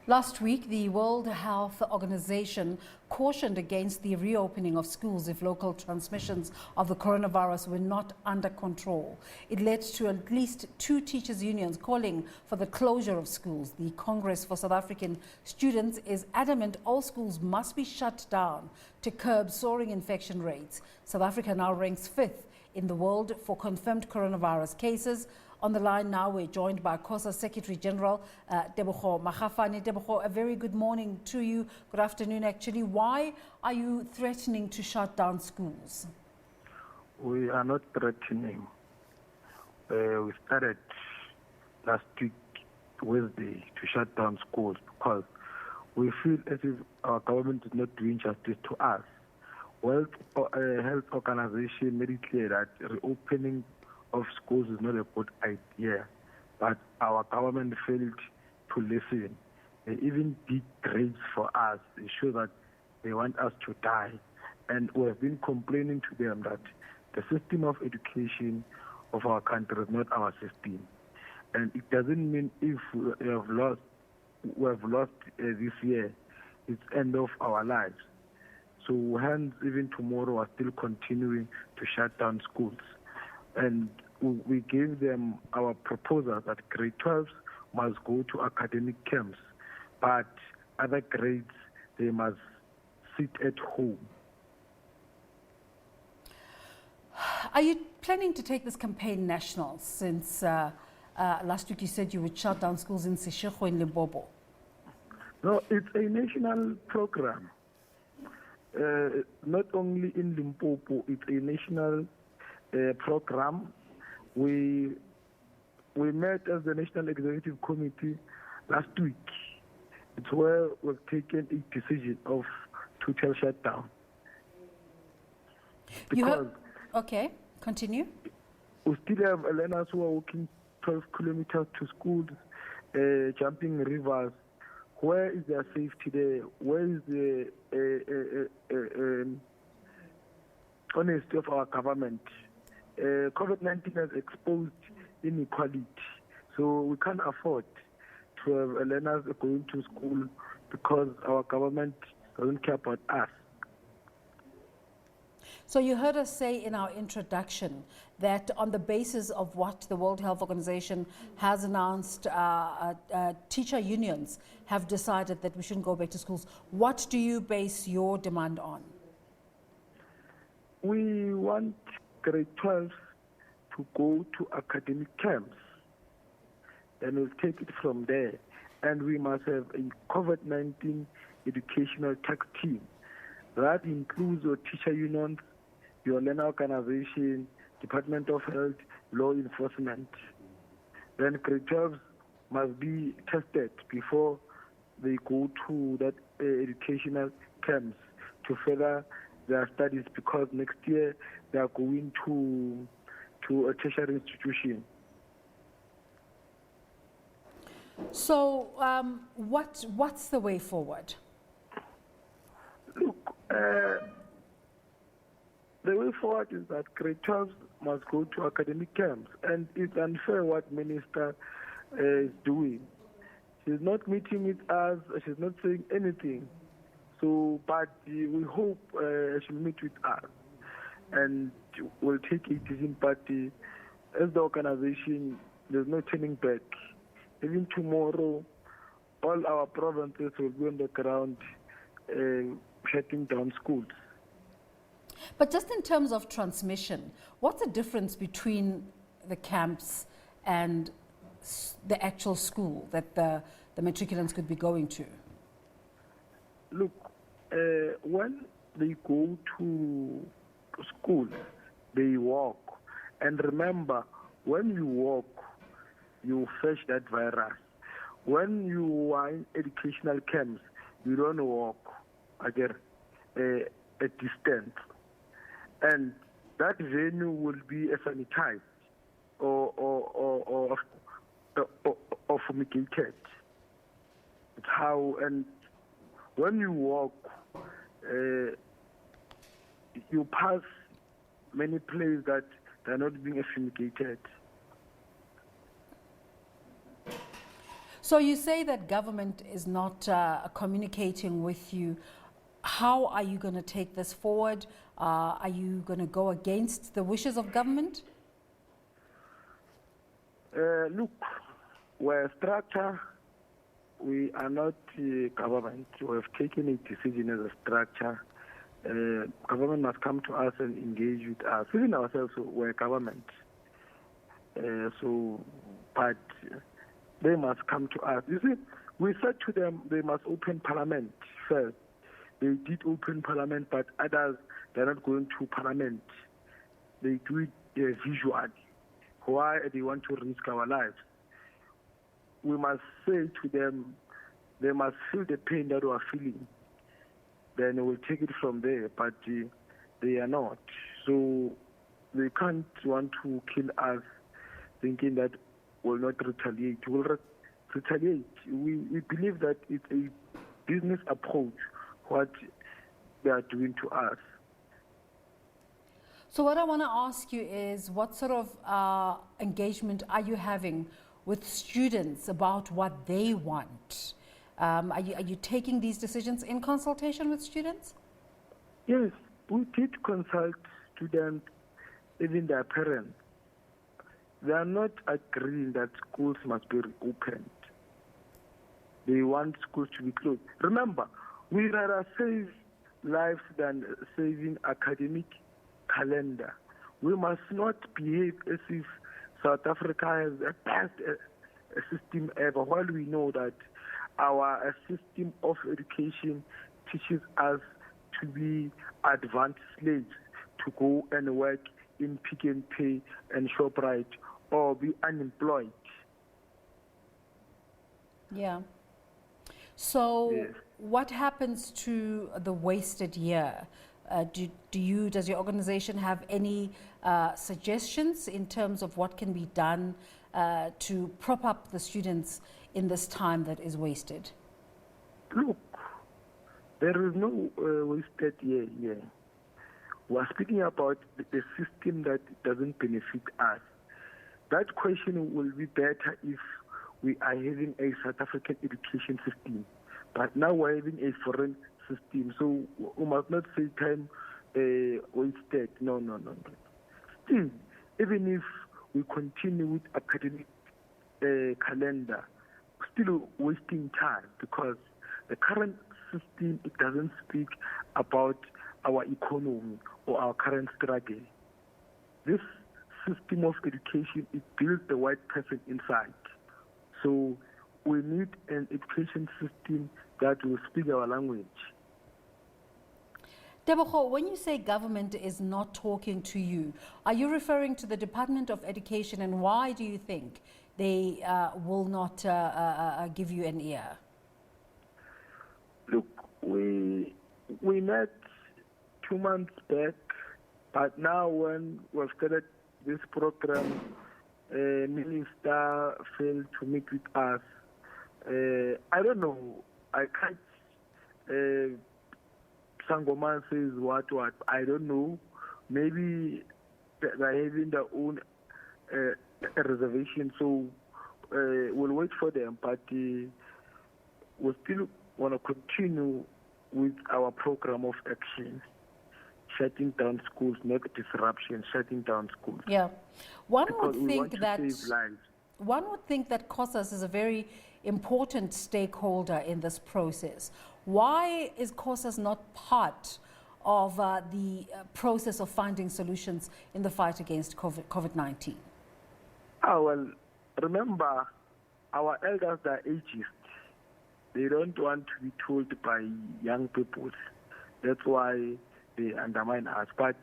Last week, the World Health Organization cautioned against the reopening of schools if local transmissions of the coronavirus were not under control. It led to at least 2 teachers' unions calling for the closure of schools. The Congress for South African Students is adamant all schools must be shut down to curb soaring infection rates. South Africa now ranks 5th in the world for confirmed coronavirus cases. On the line now, we're joined by COSAS Secretary-general Tebogo Magafane. Tebogo, a very good morning to you. Good afternoon, actually. Why are you threatening to shut down schools? We are not threatening. We started last week, Wednesday, to shut down schools because we feel as if our government is not doing justice to us. World Health Organization made it clear that reopening of schools is not a good idea, but our government failed to listen. They even did grades for us. They show that they want us to die. And we have been complaining to them that the system of education of our country is not our system. And it doesn't mean if we have lost this year, it's end of our lives. So hence, even tomorrow, we're still continuing to shut down schools. And we gave them our proposal that grade 12s must go to academic camps, but other grades, they must sit at home. Are you planning to take this campaign national since last week you said you would shut down schools in Seshego and Limpopo? No, it's a national program. Not only in Limpopo, it's a national program. We met as the National Executive Committee last week. It's where we've taken a decision of total shutdown. Okay, continue. We still have learners who are walking 12 kilometers to schools, jumping rivers. Where is their safety there? Where is the honesty of our government? COVID-19 has exposed inequality, so we can't afford to have learners going to school because our government doesn't care about us. So you heard us say in our introduction that on the basis of what the World Health Organization has announced, teacher unions have decided that we shouldn't go back to schools. What do you base your demand on? We want grade 12 to go to academic camps, and we'll take it from there. And we must have a COVID-19 educational task team. That includes your teacher unions, your learner organization, Department of Health, law enforcement. Then grade 12 must be tested before they go to that educational camps to further their studies, because next year they are going to a tertiary institution. So what's the way forward? Look, the way forward is that grade 12 must go to academic camps, and it's unfair what Minister is doing. She's not meeting with us, she's not saying anything. So, but we hope she'll meet with us and we'll take a decision. But as the organization, there's no turning back. Even tomorrow, all our provinces will be on the ground shutting down schools. But just in terms of transmission, what's the difference between the camps and the actual school that the matriculants could be going to? Look, when they go to school, they walk. And remember, when you walk, you fetch that virus. When you are in educational camps, you don't walk again a distance. And that venue will be sanitized or fumigated. It's how, and when you walk, you pass many places that are not being fumigated. So you say that government is not communicating with you. How are you going to take this forward? Are you going to go against the wishes of government? Look, we're a structure. We are not government. We have taken a decision as a structure. Government must come to us and engage with us. Even ourselves, we're government. But they must come to us. You see, we said to them they must open parliament first. They did open parliament, but others, they're not going to parliament. They do it visually. Why they want to risk our lives? We must say to them, they must feel the pain that we are feeling. Then we'll take it from there, but they are not. So they can't want to kill us thinking that we'll not retaliate. We'll retaliate. We believe that it's a business approach, what they are doing to us. So what I want to ask you is, what sort of engagement are you having with students about what they want? Are you taking these decisions in consultation with students? Yes, we did consult students, even their parents. They are not agreeing that schools must be reopened. They want schools to be closed. Remember, we rather save lives than saving academic calendar. We must not behave as if South Africa has the best system ever, while we know that our system of education teaches us to be advanced slaves, to go and work in Pick and Pay and ShopRite or be unemployed. Yeah. So Yes. what happens to the wasted year? Does your organization have any suggestions in terms of what can be done to prop up the students in this time that is wasted? Look, there is no wasted year here. We are speaking about the system that doesn't benefit us. That question will be better if we are having a South African education system. But now we're having a foreign system, so we must not say time wasted. No. Still, even if we continue with academic calendar, still wasting time, because the current system, it doesn't speak about our economy or our current struggle. This system of education, it builds the white person inside. So we need an education system that will speak our language. Tebogo, when you say government is not talking to you, are you referring to the Department of Education, and why do you think they will not give you an ear? Look, we met 2 months back, but now when we've started this program, Minister failed to meet with us. I don't know. I can't. Sangoman says what. I don't know. Maybe they're having their own reservation, so we'll wait for them. But we still want to continue with our program of action. Shutting down schools, not disruption, shutting down schools. Yeah. One because would think that COSAS is a very important stakeholder in this process. Why is COSAS not part of the process of finding solutions in the fight against COVID-19? Well, remember, our elders are ageist. They don't want to be told by young people. That's why they undermine us. But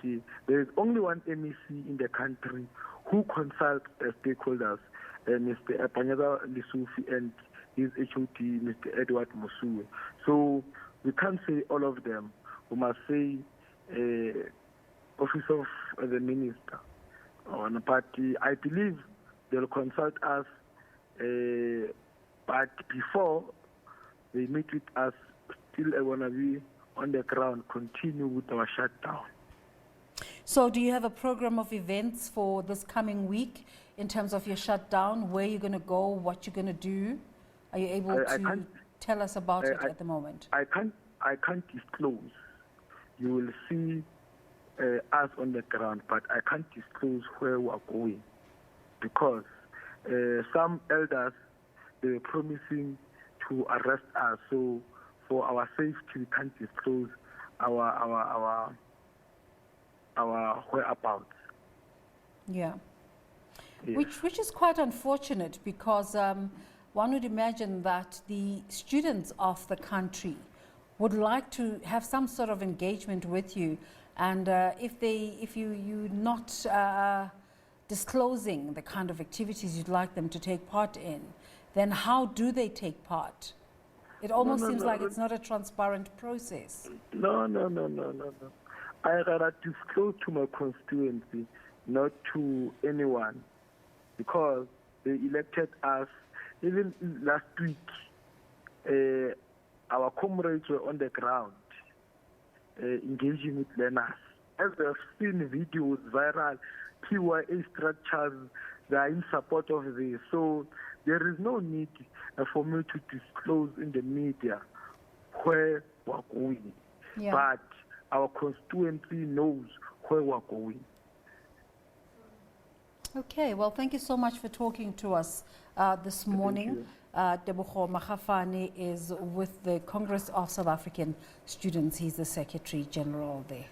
there is only one MEC in the country who consults stakeholders, Mr. Epanyada Lisufi and his HOD, Mr. Edward Musue. So we can't say all of them. We must say Office of the Minister. But I believe they'll consult us, but before they meet with us, still I want to be on the ground, continue with our shutdown. So do you have a program of events for this coming week in terms of your shutdown, where you're going to go, what you're going to do? Are you able to tell us about it at the moment? I can't disclose. You will see us on the ground, but I can't disclose where we are going because some elders, they were promising to arrest us. So for our safety, we can't disclose our whereabouts. Yeah. Yes. Which is quite unfortunate because one would imagine that the students of the country would like to have some sort of engagement with you, and if you're not disclosing the kind of activities you'd like them to take part in, then how do they take part? It almost seems like it's not a transparent process. No. I rather disclose to my constituency, not to anyone, because they elected us. Even last week, our comrades were on the ground engaging with learners. As they have seen videos viral, PYA structures, they are in support of this. So there is no need for me to disclose in the media where we are going. Yeah. But our constituency knows where we are going. Okay, well, thank you so much for talking to us this morning. Tebogo Magafane is with the Congress of South African Students. He's the Secretary-General there.